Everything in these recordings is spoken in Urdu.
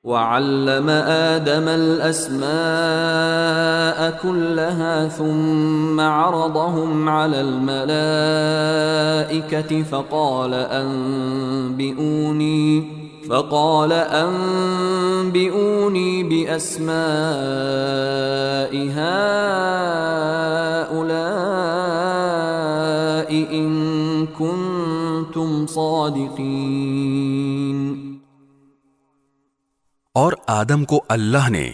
وعلم آدم الأسماء كلها ثم عرضهم على الملائكة فقال أنبئوني بأسماء هؤلاء إن كنتم صادقين۔ اور آدم کو اللہ نے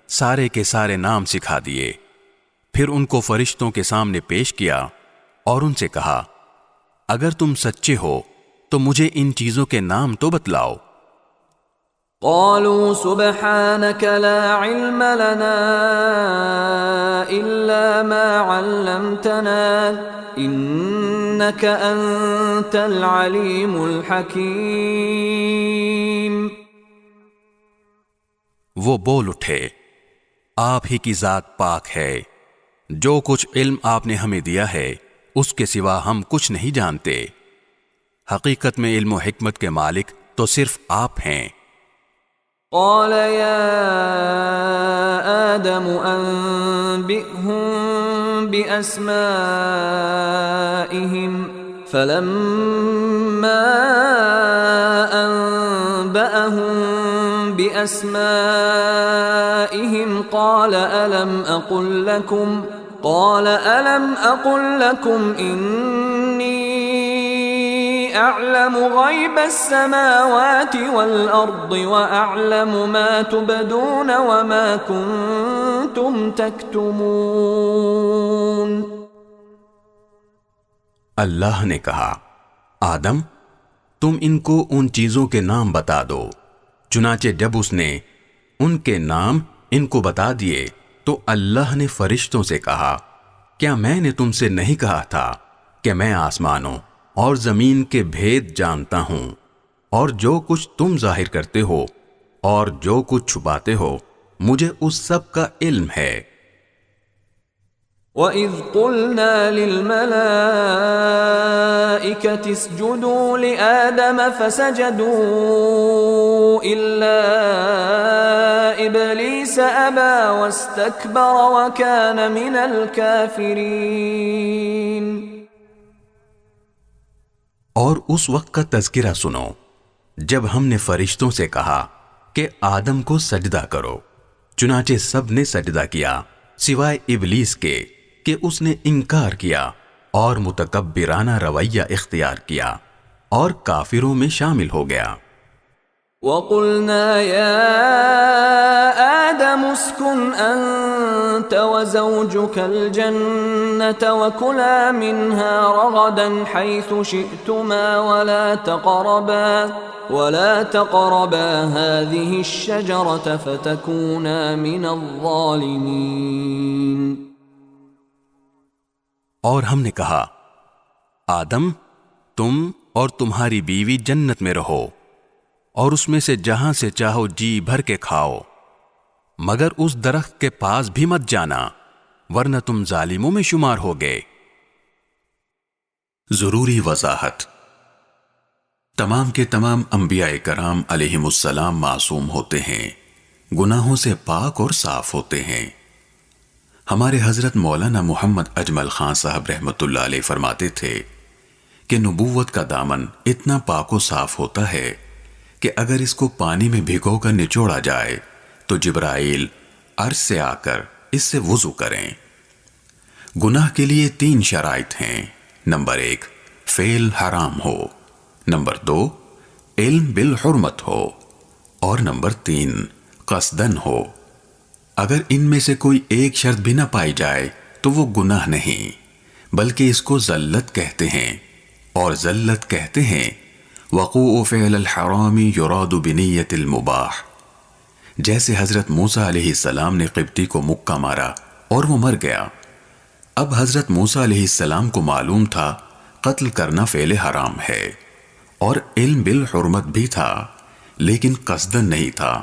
سارے کے سارے نام سکھا دیے، پھر ان کو فرشتوں کے سامنے پیش کیا اور ان سے کہا اگر تم سچے ہو تو مجھے ان چیزوں کے نام تو بتلاؤ۔ قالوا سبحانك لا علم لنا إلا ما علمتنا إنك أنت العليم الحكيم۔ وہ بول اٹھے آپ ہی کی ذات پاک ہے، جو کچھ علم آپ نے ہمیں دیا ہے اس کے سوا ہم کچھ نہیں جانتے، حقیقت میں علم و حکمت کے مالک تو صرف آپ ہیں۔ قال يا آدم أنبئهم بأسمائهم فلما أنبأهم بأسمائهم قال ألم أقل لكم إني أعلم غيب السماوات والأرض وأعلم ما تبدون وما كنتم تكتمون۔ اللہ نے کہا آدم تم ان کو ان چیزوں کے نام بتا دو، چنانچہ جب اس نے ان کے نام ان کو بتا دیے تو اللہ نے فرشتوں سے کہا کیا میں نے تم سے نہیں کہا تھا کہ میں آسمانوں اور زمین کے بھید جانتا ہوں، اور جو کچھ تم ظاہر کرتے ہو اور جو کچھ چھپاتے ہو مجھے اس سب کا علم ہے۔ وَإِذْ قُلْنَا لِلْمَلَائِكَةِ اسْجُدُوا لِآدَمَ فَسَجَدُوا إِلَّا إِبْلِيسَ أَبَى وَاسْتَكْبَرَ وَكَانَ مِنَ الْكَافِرِينَ۔ اور اس وقت کا تذکرہ سنو جب ہم نے فرشتوں سے کہا کہ آدم کو سجدہ کرو، چنانچہ سب نے سجدہ کیا سوائے ابلیس کے کہ اس نے انکار کیا اور متکبرانہ رویہ اختیار کیا اور کافروں میں شامل ہو گیا۔ وَقُلْنَا يَا آدَمُ اسْكُنْ أَنْتَ وَزَوْجُكَ الْجَنَّةَ وَكُلَا مِنْهَا رَغَدًا حَيْثُ شِئْتُمَا وَلَا تَقْرَبَا هَذِهِ الشَّجَرَةَ فَتَكُونَا مِنَ الظَّالِمِينَ۔ اور ہم نے کہا آدم تم اور تمہاری بیوی جنت میں رہو اور اس میں سے جہاں سے چاہو جی بھر کے کھاؤ، مگر اس درخت کے پاس بھی مت جانا ورنہ تم ظالموں میں شمار ہوگے۔ ضروری وضاحت، تمام کے تمام انبیاء کرام علیہم السلام معصوم ہوتے ہیں، گناہوں سے پاک اور صاف ہوتے ہیں۔ ہمارے حضرت مولانا محمد اجمل خان صاحب رحمۃ اللہ علیہ فرماتے تھے کہ نبوت کا دامن اتنا پاک و صاف ہوتا ہے کہ اگر اس کو پانی میں بھگو کر نچوڑا جائے تو جبرائیل عرش سے آ کر اس سے وضو کریں۔ گناہ کے لیے 3 شرائط ہیں، نمبر 1 فعل حرام ہو، نمبر 2 علم بالحرمت ہو، اور نمبر 3 قصدن ہو۔ اگر ان میں سے کوئی ایک شرط بھی نہ پائی جائے تو وہ گناہ نہیں بلکہ اس کو ذلت کہتے ہیں، اور ذلت کہتے ہیں وقوع فعل الحرام یراد بنیت المباح۔ جیسے حضرت موسیٰ علیہ السلام نے قبطی کو مکہ مارا اور وہ مر گیا۔ اب حضرت موسیٰ علیہ السلام کو معلوم تھا قتل کرنا فعل حرام ہے، اور علم بالحرمت بھی تھا لیکن قصدن نہیں تھا،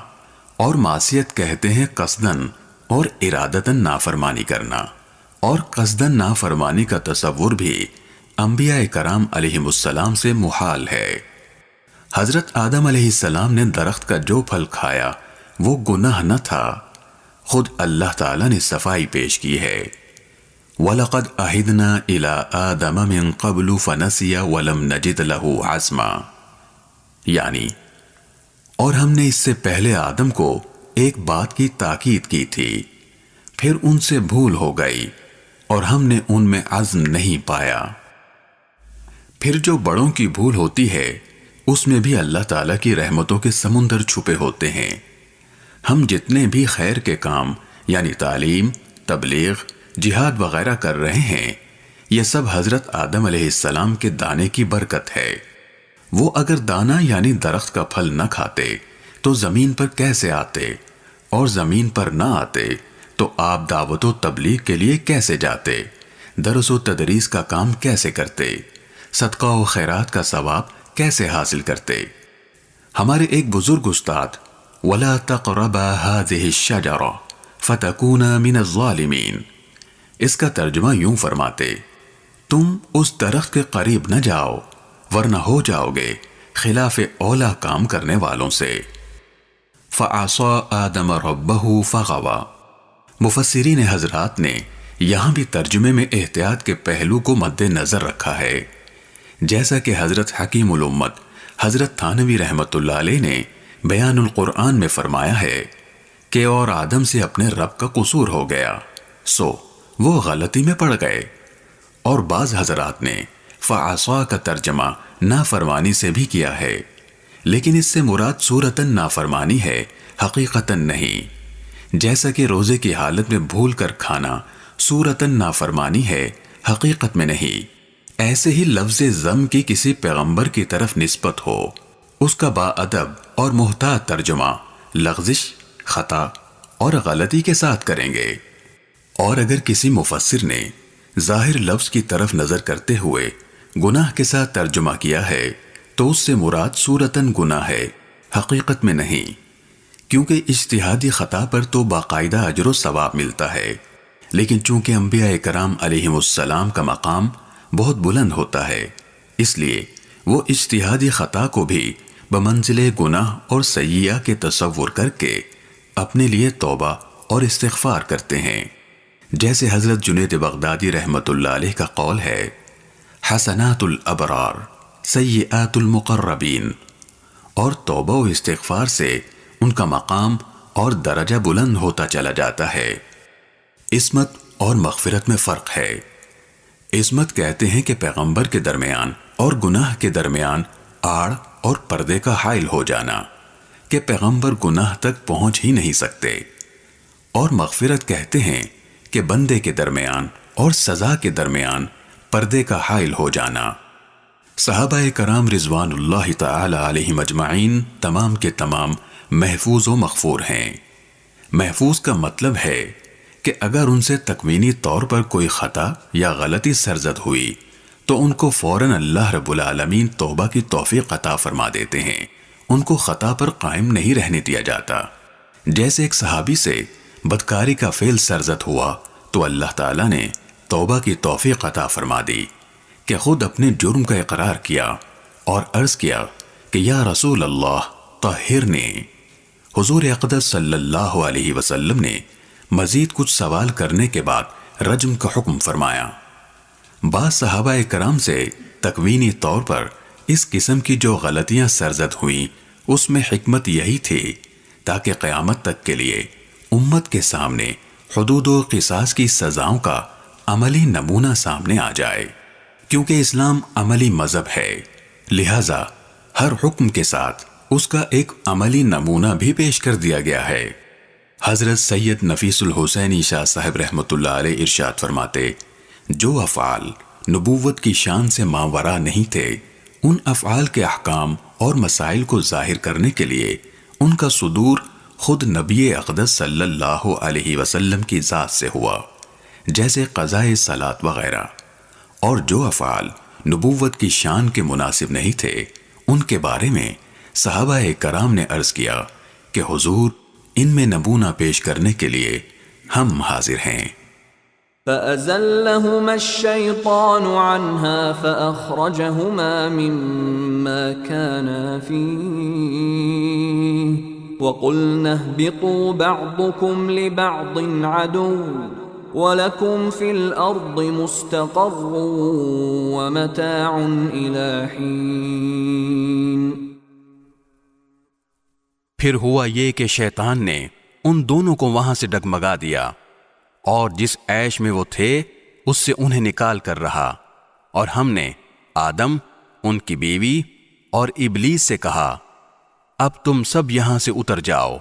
اور معصیت کہتے ہیں قصدن اور ارادتاً نافرمانی کرنا، اور قصدن نافرمانی کا تصور بھی انبیاء کرام علیہم السلام سے محال ہے۔ حضرت آدم علیہ السلام نے درخت کا جو پھل کھایا وہ گناہ نہ تھا، خود اللہ تعالی نے صفائی پیش کی ہے۔ وَلَقَدْ أَهِدْنَا إِلَىٰ آدَمَ مِن قَبْلُ فَنَسِيَ وَلَمْ نَجِدْ لَهُ عَزْمًا، یعنی اور ہم نے اس سے پہلے آدم کو ایک بات کی تاکید کی تھی، پھر ان سے بھول ہو گئی اور ہم نے ان میں عزم نہیں پایا۔ پھر جو بڑوں کی بھول ہوتی ہے اس میں بھی اللہ تعالیٰ کی رحمتوں کے سمندر چھپے ہوتے ہیں۔ ہم جتنے بھی خیر کے کام یعنی تعلیم، تبلیغ، جہاد وغیرہ کر رہے ہیں، یہ سب حضرت آدم علیہ السلام کے دانے کی برکت ہے۔ وہ اگر دانہ یعنی درخت کا پھل نہ کھاتے تو زمین پر کیسے آتے، اور زمین پر نہ آتے تو آپ دعوت و تبلیغ کے لیے کیسے جاتے، درس و تدریس کا کام کیسے کرتے، صدقہ و خیرات کا ثواب کیسے حاصل کرتے۔ ہمارے ایک بزرگ استاد وَلَا تَقْرَبَا هَٰذِهِ الشَّجَرَةَ فَتَكُونَا مِنَ الظَّالِمِينَ، اس کا ترجمہ یوں فرماتے، تم اس درخت کے قریب نہ جاؤ ورنہ ہو جاؤ گے خلاف اولا کام کرنے والوں سے۔ فَعَصَىٰ آدَمَ رَبَّهُ فَغَوَىٰ، مفسرین حضرات نے یہاں بھی ترجمے میں احتیاط کے پہلو کو مد نظر رکھا ہے، جیسا کہ حضرت حکیم الامت حضرت تھانوی رحمت اللہ علیہ نے بیان القرآن میں فرمایا ہے کہ اور آدم سے اپنے رب کا قصور ہو گیا سو وہ غلطی میں پڑ گئے۔ اور بعض حضرات نے فعصا کا ترجمہ نافرمانی سے بھی کیا ہے، لیکن اس سے مراد صورتاً نافرمانی ہے، حقیقتاً نہیں، جیسا کہ روزے کی حالت میں بھول کر کھانا صورتاً نافرمانی ہے، حقیقت میں نہیں۔ ایسے ہی لفظ ذم کی کسی پیغمبر کی طرف نسبت ہو، اس کا با ادب اور محتاط ترجمہ لغزش، خطا اور غلطی کے ساتھ کریں گے۔ اور اگر کسی مفسر نے ظاہر لفظ کی طرف نظر کرتے ہوئے گناہ کے ساتھ ترجمہ کیا ہے تو اس سے مراد صورتاً گناہ ہے، حقیقت میں نہیں، کیونکہ اجتہادی خطا پر تو باقاعدہ اجر و ثواب ملتا ہے، لیکن چونکہ انبیاء کرام علیہم السلام کا مقام بہت بلند ہوتا ہے، اس لیے وہ اجتہادی خطا کو بھی بمنزل گناہ اور سیئہ کے تصور کر کے اپنے لیے توبہ اور استغفار کرتے ہیں، جیسے حضرت جنید بغدادی رحمت اللہ علیہ کا قول ہے، حسنات الابرار سیئات المقربین، اور توبہ و استغفار سے ان کا مقام اور درجہ بلند ہوتا چلا جاتا ہے۔ عصمت اور مغفرت میں فرق ہے۔ عصمت کہتے ہیں کہ پیغمبر کے درمیان اور گناہ کے درمیان آڑ اور پردے کا حائل ہو جانا، کہ پیغمبر گناہ تک پہنچ ہی نہیں سکتے، اور مغفرت کہتے ہیں کہ بندے کے درمیان اور سزا کے درمیان پردے کا حائل ہو جانا۔ صحابہ کرام رضوان اللہ تعالی علیہم اجمعین تمام کے تمام محفوظ و مغفور ہیں۔ محفوظ کا مطلب ہے کہ اگر ان سے تکوینی طور پر کوئی خطا یا غلطی سرزد ہوئی تو ان کو فوراً اللہ رب العالمین توبہ کی توفیق عطا فرما دیتے ہیں، ان کو خطا پر قائم نہیں رہنے دیا جاتا۔ جیسے ایک صحابی سے بدکاری کا فعل سرزد ہوا تو اللہ تعالیٰ نے توبہ کی توفیق عطا فرما دی کہ خود اپنے جرم کا اقرار کیا اور عرض کیا کہ یا رسول اللہ طہرنی۔ حضور اقدس صلی اللہ علیہ وسلم نے مزید کچھ سوال کرنے کے بعد رجم کا حکم فرمایا۔ بعض صحابہ کرام سے تکوینی طور پر اس قسم کی جو غلطیاں سرزد ہوئیں اس میں حکمت یہی تھی تاکہ قیامت تک کے لیے امت کے سامنے حدود و قصاص کی سزاؤں کا عملی نمونہ سامنے آ جائے، کیونکہ اسلام عملی مذہب ہے، لہذا ہر حکم کے ساتھ اس کا ایک عملی نمونہ بھی پیش کر دیا گیا ہے۔ حضرت سید نفیس الحسینی شاہ صاحب رحمت اللہ علیہ ارشاد فرماتے، جو افعال نبوت کی شان سے ماورا نہیں تھے، ان افعال کے احکام اور مسائل کو ظاہر کرنے کے لیے ان کا صدور خود نبی اقدس صلی اللہ علیہ وسلم کی ذات سے ہوا، جیسے قضائے صلاۃ وغیرہ، اور جو افعال نبوت کی شان کے مناسب نہیں تھے ان کے بارے میں صحابہ کرام نے عرض کیا کہ حضور ان میں نمونہ پیش کرنے کے لیے ہم حاضر ہیں۔ فَأَزَلَّهُمَا الشَّيْطَانُ عَنْهَا فَأَخْرَجَهُمَا مِمَّا كَانَا فِيهِ وَقُلْنَا اهْبِطُوا بَعْضُكُمْ لِبَعْضٍ عَدُوٌّ وَلَكُمْ فِي الْأَرْضِ مُسْتَقَرٌّ وَمَتَاعٌ إِلَى حِينٍ۔ پھر ہوا یہ کہ شیطان نے ان دونوں کو وہاں سے ڈگمگا دیا، اور جس عیش میں وہ تھے اس سے انہیں نکال کر رہا، اور ہم نے آدم، ان کی بیوی اور ابلیس سے کہا، اب تم سب یہاں سے اتر جاؤ،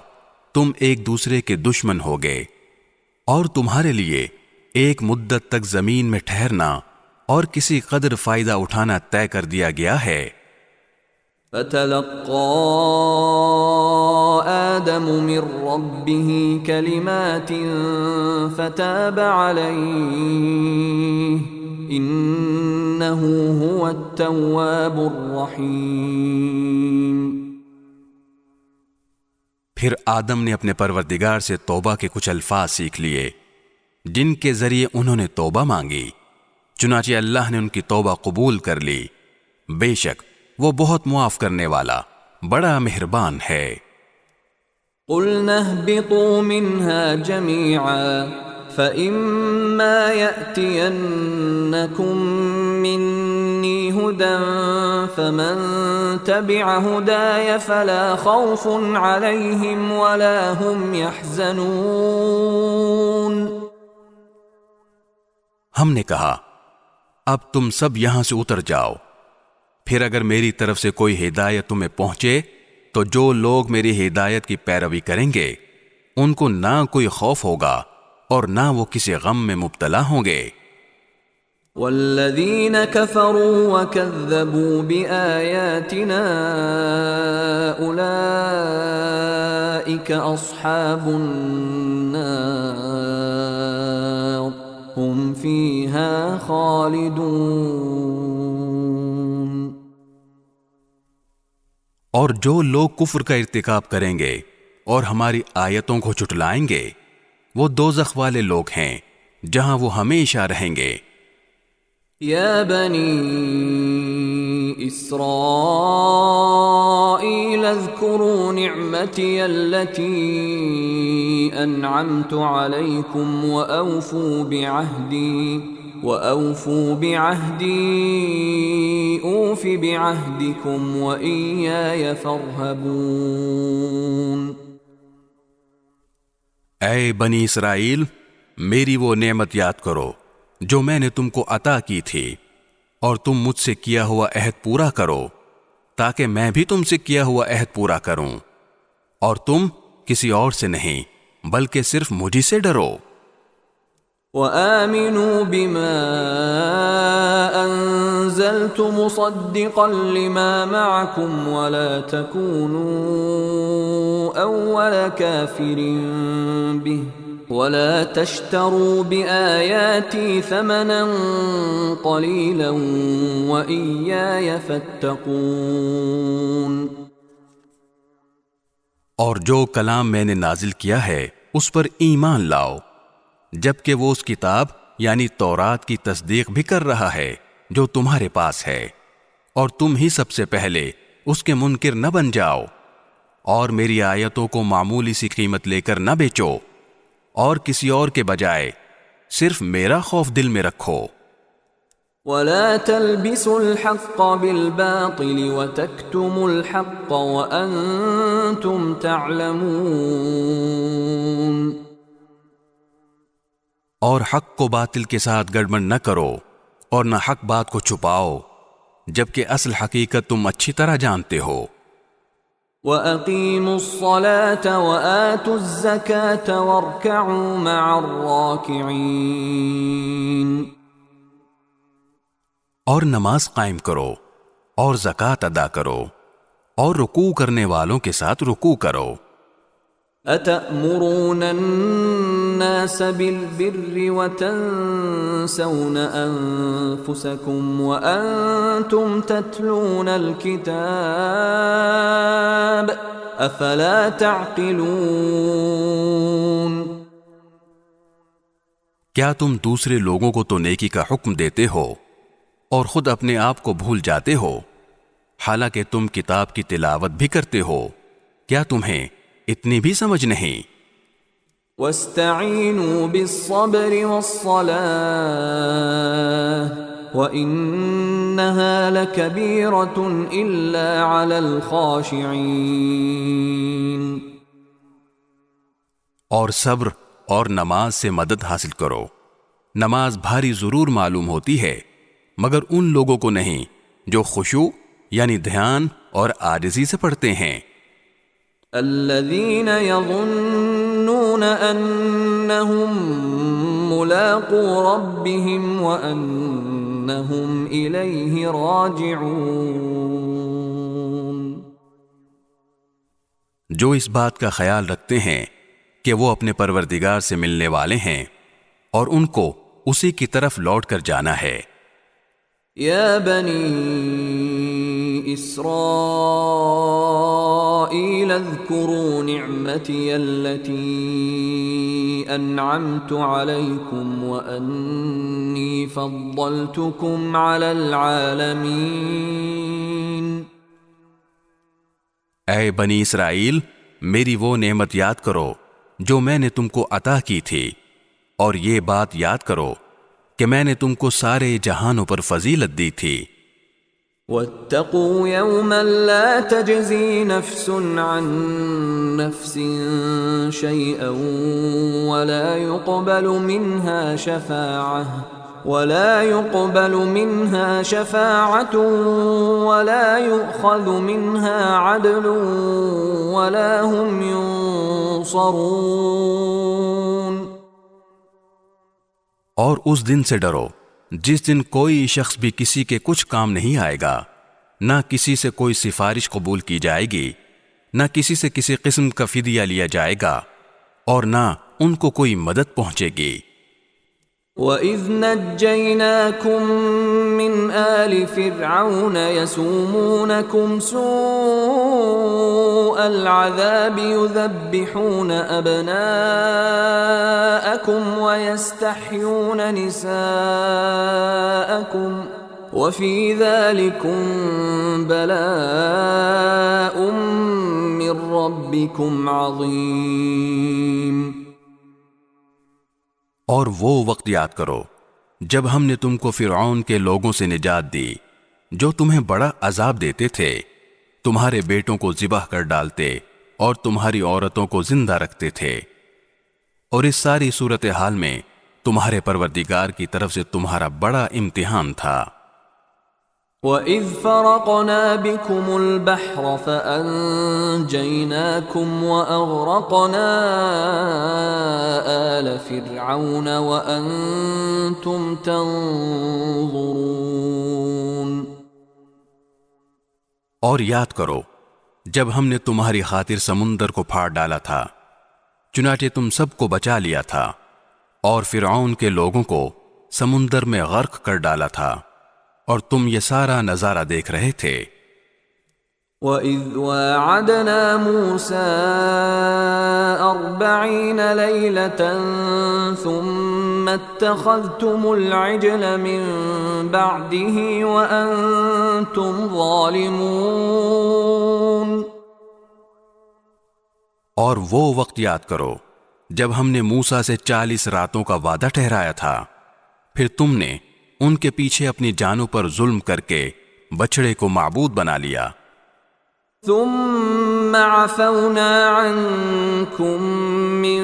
تم ایک دوسرے کے دشمن ہو گئے، اور تمہارے لیے ایک مدت تک زمین میں ٹھہرنا اور کسی قدر فائدہ اٹھانا طے کر دیا گیا ہے۔ فَتَلَقَّى آدَمُ مِن رَّبِّهِ كَلِمَاتٍ فَتَابَ عَلَيْهِ إِنَّهُ هُوَ التَّوَّابُ الرَّحِيمُ۔ پھر آدم نے اپنے پروردگار سے توبہ کے کچھ الفاظ سیکھ لیے جن کے ذریعے انہوں نے توبہ مانگی، چنانچہ اللہ نے ان کی توبہ قبول کر لی، بے شک وہ بہت معاف کرنے والا بڑا مہربان ہے۔ قُلْنَا اهْبِطُوا مِنْهَا جَمِيعًا فَإِمَّا يَأْتِيَنَّكُمْ مِنِّي هُدًى فَمَن تَبِعَ هُدَايَ فَلَا خَوْفٌ عَلَيْهِمْ وَلَا هُمْ يَحْزَنُونَ۔ ہم نے کہا اب تم سب یہاں سے اتر جاؤ، پھر اگر میری طرف سے کوئی ہدایت تمہیں پہنچے تو جو لوگ میری ہدایت کی پیروی کریں گے ان کو نہ کوئی خوف ہوگا اور نہ وہ کسی غم میں مبتلا ہوں گے۔ والذین کفروا وکذبوا بآیاتنا اولئک اصحاب النار هم فیہا خالدون۔ اور جو لوگ کفر کا ارتکاب کریں گے اور ہماری آیتوں کو جھٹلائیں گے وہ دوزخ والے لوگ ہیں جہاں وہ ہمیشہ رہیں گے۔ یا بنی اسرائیل اذکروا نعمتی التي انعمت علیکم وأوفوا بعهدي أوف بعهدكم وإياي فارهبون۔ اے بنی اسرائیل، میری وہ نعمت یاد کرو جو میں نے تم کو عطا کی تھی، اور تم مجھ سے کیا ہوا عہد پورا کرو تاکہ میں بھی تم سے کیا ہوا عہد پورا کروں، اور تم کسی اور سے نہیں بلکہ صرف مجھی سے ڈرو۔ وآمنوا بما أنزلت مصدقا لما معكم ولا تكونوا أول كافر به ولا تشتروا بآياتي ثمنا قليلا وإياي فاتقون۔ اور جو کلام میں نے نازل کیا ہے اس پر ایمان لاؤ، جبکہ وہ اس کتاب یعنی تورات کی تصدیق بھی کر رہا ہے جو تمہارے پاس ہے، اور تم ہی سب سے پہلے اس کے منکر نہ بن جاؤ، اور میری آیتوں کو معمولی سی قیمت لے کر نہ بیچو، اور کسی اور کے بجائے صرف میرا خوف دل میں رکھو۔ ولا تلبسوا الحق بالباطل وتكتموا الحق وأنتم تعلمون۔ اور حق کو باطل کے ساتھ گڑبڑ نہ کرو اور نہ حق بات کو چھپاؤ، جبکہ اصل حقیقت تم اچھی طرح جانتے ہو۔ وَأَقِيمُوا الصَّلَاةَ وَآتُوا الزَّكَاةَ وَارْكَعُوا مَعَ الرَّاكِعِينَ۔ اور نماز قائم کرو اور زکوٰۃ ادا کرو اور رکوع کرنے والوں کے ساتھ رکوع کرو۔ أَتَأْمُرُونَ النَّاسَ بِالْبِرِّ وَتَنْسَوْنَ أَنفُسَكُمْ وَأَنْتُمْ تَتْلُونَ الْكِتَابَ أَفَلَا تَعْقِلُونَ۔ کیا تم دوسرے لوگوں کو تو نیکی کا حکم دیتے ہو اور خود اپنے آپ کو بھول جاتے ہو، حالانکہ تم کتاب کی تلاوت بھی کرتے ہو؟ کیا تمہیں اتنی بھی سمجھ نہیں؟ واستعینوا بالصبر والصلاة وإنها لكبيرة إلا على الخاشعين. اور صبر اور نماز سے مدد حاصل کرو. نماز بھاری ضرور معلوم ہوتی ہے مگر ان لوگوں کو نہیں جو خشوع یعنی دھیان اور عاجزی سے پڑھتے ہیں. الذين يظنون أنهم ملاقو ربهم وأنهم إليه راجعون. جو اس بات کا خیال رکھتے ہیں کہ وہ اپنے پروردگار سے ملنے والے ہیں اور ان کو اسی کی طرف لوٹ کر جانا ہے. یا بنی اسرائیل اذکروا نعمتی التي انعمت علیکم وانی فضلتکم علی العالمین. اے بنی اسرائیل، میری وہ نعمت یاد کرو جو میں نے تم کو عطا کی تھی، اور یہ بات یاد کرو کہ میں نے تم کو سارے جہانوں پر فضیلت دی تھی. واتقوا يوما لا تجزي نفس عن نفس شيئا ولا يقبل منها شفاعة ولا يؤخذ منها عدل ولا هم ينصرون. اور اس دن سے ڈرو جس دن کوئی شخص بھی کسی کے کچھ کام نہیں آئے گا، نہ کسی سے کوئی سفارش قبول کی جائے گی، نہ کسی سے کسی قسم کا فدیہ لیا جائے گا، اور نہ ان کو کوئی مدد پہنچے گی. وَإِذْ نَجَّيْنَاكُمْ مِنْ آلِ فِرْعَوْنَ يَسُومُونَكُمْ سُوءَ الْعَذَابِ يُذَبِّحُونَ أَبْنَاءَكُمْ وَيَسْتَحْيُونَ نِسَاءَكُمْ وَفِي ذَلِكُمْ بَلَاءٌ مِّن رَّبِّكُمْ عَظِيمٌ. اور وہ وقت یاد کرو جب ہم نے تم کو فرعون کے لوگوں سے نجات دی جو تمہیں بڑا عذاب دیتے تھے، تمہارے بیٹوں کو ذبح کر ڈالتے اور تمہاری عورتوں کو زندہ رکھتے تھے. اور اس ساری صورتحال میں تمہارے پروردگار کی طرف سے تمہارا بڑا امتحان تھا. وَإِذْ فَرَقْنَا بِكُمُ الْبَحْرَ فَأَنْجَيْنَاكُمْ وَأَغْرَقْنَا آلَ فِرْعَوْنَ وَأَنْتُمْ تَنْظُرُونَ. اور یاد کرو جب ہم نے تمہاری خاطر سمندر کو پھاڑ ڈالا تھا، چنانچہ تم سب کو بچا لیا تھا، اور فرعون کے لوگوں کو سمندر میں غرق کر ڈالا تھا، اور تم یہ سارا نظارہ دیکھ رہے تھے. وَإِذْ وَاعَدْنَا مُوسَىٰ 40 لَيْلَةً ثُمَّ اتَّخَذْتُمُ الْعِجْلَ مِن بَعْدِهِ وَأَنْتُمْ ظَالِمُونَ. اور وہ وقت یاد کرو جب ہم نے موسیٰ سے 40 راتوں کا وعدہ ٹھہرایا تھا، پھر تم نے ان کے پیچھے اپنی جانوں پر ظلم کر کے بچڑے کو معبود بنا لیا. ثم عفونا عنكم من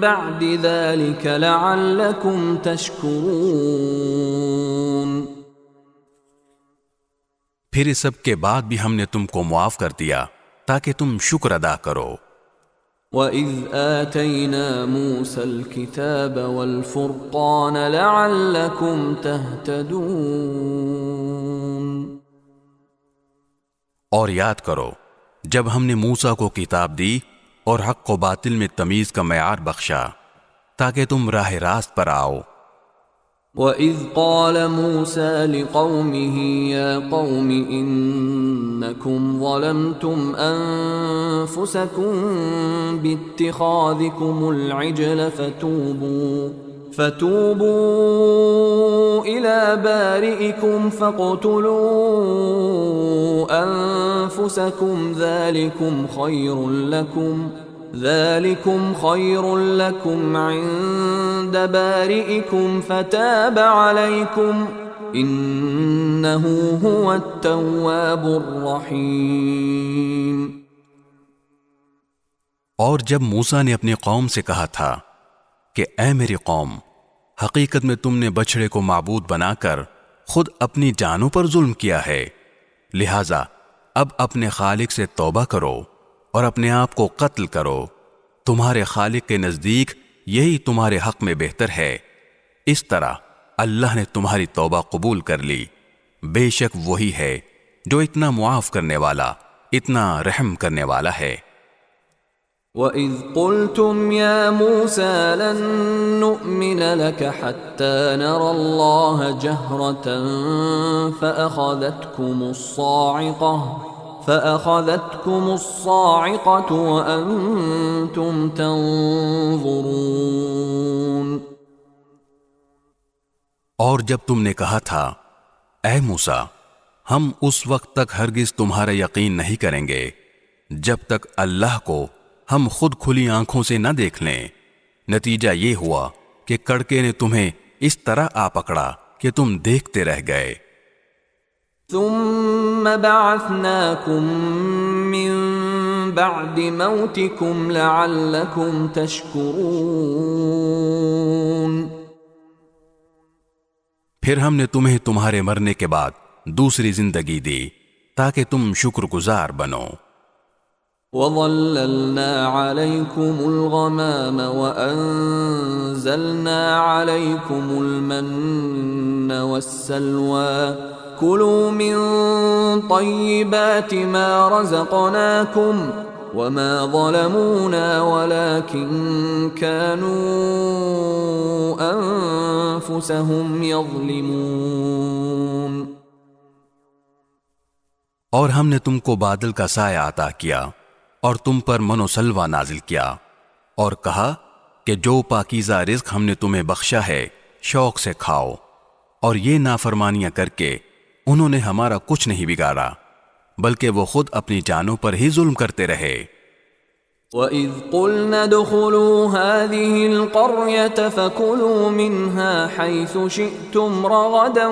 بعد ذلك لعلكم تشكرون. پھر اس سب کے بعد بھی ہم نے تم کو معاف کر دیا تاکہ تم شکر ادا کرو. وَإِذْ آتَيْنَا مُوسَى الْكِتَابَ وَالْفُرْقَانَ لَعَلَّكُمْ تَهْتَدُونَ. اور یاد کرو جب ہم نے موسیٰ کو کتاب دی اور حق و باطل میں تمیز کا معیار بخشا تاکہ تم راہ راست پر آؤ. وَإِذْ قَالَ مُوسَى لِقَوْمِهِ يَا قَوْمِ إِنَّكُمْ ظَلَمْتُمْ أَنفُسَكُمْ بِاتِّخَاذِكُمُ الْعِجْلَ فَتُوبُوا إِلَى بَارِئِكُمْ فَاقْتُلُوا أَنفُسَكُمْ ذَلِكُمْ خَيْرٌ لَكُمْ ذلكم خير لكم عند بارئكم فتاب عليكم إنه هو التواب الرحيم۔ اور جب موسیٰ نے اپنی قوم سے کہا تھا کہ اے میری قوم، حقیقت میں تم نے بچڑے کو معبود بنا کر خود اپنی جانوں پر ظلم کیا ہے، لہذا اب اپنے خالق سے توبہ کرو اور اپنے آپ کو قتل کرو، تمہارے خالق کے نزدیک یہی تمہارے حق میں بہتر ہے۔ اس طرح اللہ نے تمہاری توبہ قبول کر لی، بے شک وہی ہے جو اتنا معاف کرنے والا، اتنا رحم کرنے والا ہے۔ وَإِذْ قُلْتُمْ يَا مُوسَى لَن نُّؤْمِنَ لَكَ حَتَّى نَرَى اللَّهَ جَهْرَةً فَأَخَذَتْكُمُ الصَّاعِقَةُ وَأَنْتُمْ تَنظُرُونَ۔ اور جب تم نے کہا تھا اے موسیٰ، ہم اس وقت تک ہرگز تمہارا یقین نہیں کریں گے جب تک اللہ کو ہم خود کھلی آنکھوں سے نہ دیکھ لیں، نتیجہ یہ ہوا کہ کڑکے نے تمہیں اس طرح آ پکڑا کہ تم دیکھتے رہ گئے۔ ثم بعثناكم من بعد موتكم لعلكم تشكرون۔ پھر ہم نے تمہیں تمہارے مرنے کے بعد دوسری زندگی دی تاکہ تم شکر گزار بنو۔ وَظَلَّلْنَا عَلَيْكُمُ الْغَمَامَ وَأَنزَلْنَا عَلَيْكُمُ الْمَنَّ وَالسَّلْوَىٰ كُلُوا مِن طَيِّبَاتِ مَا رَزَقْنَاكُمْ وَمَا ظَلَمُونَا وَلَكِن كَانُوا أَنفُسَهُمْ يَظْلِمُونَ۔ اور ہم نے تم کو بادل کا سایہ عطا کیا اور تم پر من و سلوہ نازل کیا، اور کہا کہ جو پاکیزہ رزق ہم نے تمہیں بخشا ہے شوق سے کھاؤ، اور یہ نافرمانیاں کر کے انہوں نے ہمارا کچھ نہیں بگاڑا بلکہ وہ خود اپنی جانوں پر ہی ظلم کرتے رہے۔ وَإِذْ قُلْنَا ادْخُلُوا هَٰذِهِ الْقَرْيَةَ فَكُلُوا مِنْهَا حَيْثُ شِئْتُمْ رَغَدًا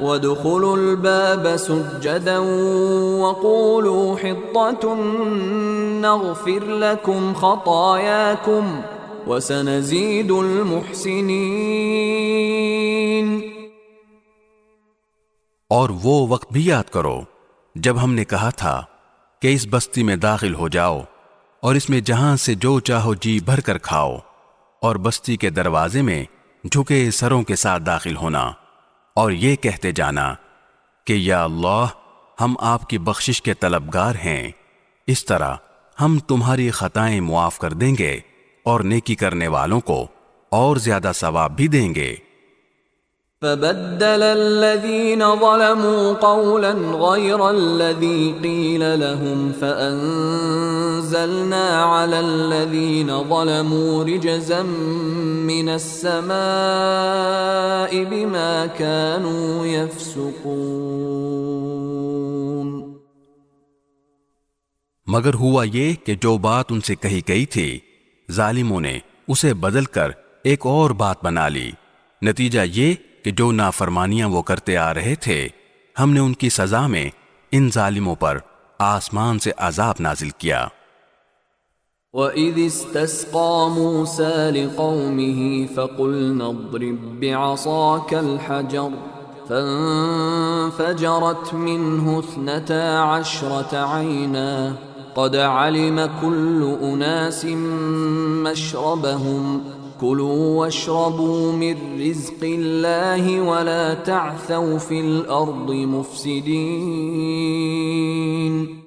وَادْخُلُوا الْبَابَ سُجَّدًا وَقُولُوا حِطَّةٌ نَّغْفِرْ لَكُمْ خَطَايَاكُمْ وَسَنَزِيدُ الْمُحْسِنِينَ۔ اور وہ وقت بھی یاد کرو جب ہم نے کہا تھا کہ اس بستی میں داخل ہو جاؤ اور اس میں جہاں سے جو چاہو جی بھر کر کھاؤ، اور بستی کے دروازے میں جھکے سروں کے ساتھ داخل ہونا، اور یہ کہتے جانا کہ یا اللہ ہم آپ کی بخشش کے طلبگار ہیں، اس طرح ہم تمہاری خطائیں معاف کر دیں گے اور نیکی کرنے والوں کو اور زیادہ ثواب بھی دیں گے۔ فَبَدَّلَ الَّذِينَ ظَلَمُوا قَوْلًا غَيْرَ الَّذِي قِيلَ لَهُمْ فَأَنزَلْنَا عَلَى الَّذِينَ ظَلَمُوا رِجْزًا مِّنَ السَّمَاءِ بِمَا كَانُوا يَفْسُقُونَ۔ مگر ہوا یہ کہ جو بات ان سے کہی گئی تھی ظالموں نے اسے بدل کر ایک اور بات بنا لی، نتیجہ یہ کہ جو نافرمانیاں وہ کرتے آ رہے تھے ہم نے ان کی سزا میں ان ظالموں پر آسمان سے عذاب نازل کیا۔ وَإِذِ اسْتَسْقَىٰ مُوسَىٰ لِقَوْمِهِ فَقُلْنَا اضْرِب بِّعَصَاكَ الْحَجَرَ فَانفَجَرَتْ مِنْهُ 12 عَيْنًا قَدْ عَلِمَ كُلُّ أُنَاسٍ مَّشْرَبَهُمْ كُلُوا وَاشْرَبُوا مِن رِّزْقِ اللَّهِ وَلَا تَعْثَوْا فِي الْأَرْضِ مُفْسِدِينَ۔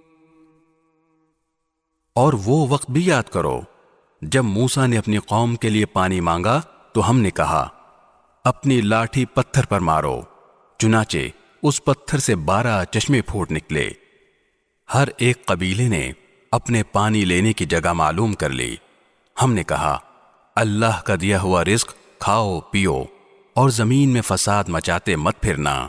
اور وہ وقت بھی یاد کرو جب موسیٰ نے اپنی قوم کے لیے پانی مانگا تو ہم نے کہا اپنی لاٹھی پتھر پر مارو، چنانچہ اس پتھر سے 12 چشمے پھوٹ نکلے۔ ہر ایک قبیلے نے اپنے پانی لینے کی جگہ معلوم کر لی۔ ہم نے کہا اللہ کا دیا ہوا رزق کھاؤ پیو اور زمین میں فساد مچاتے مت پھرنا۔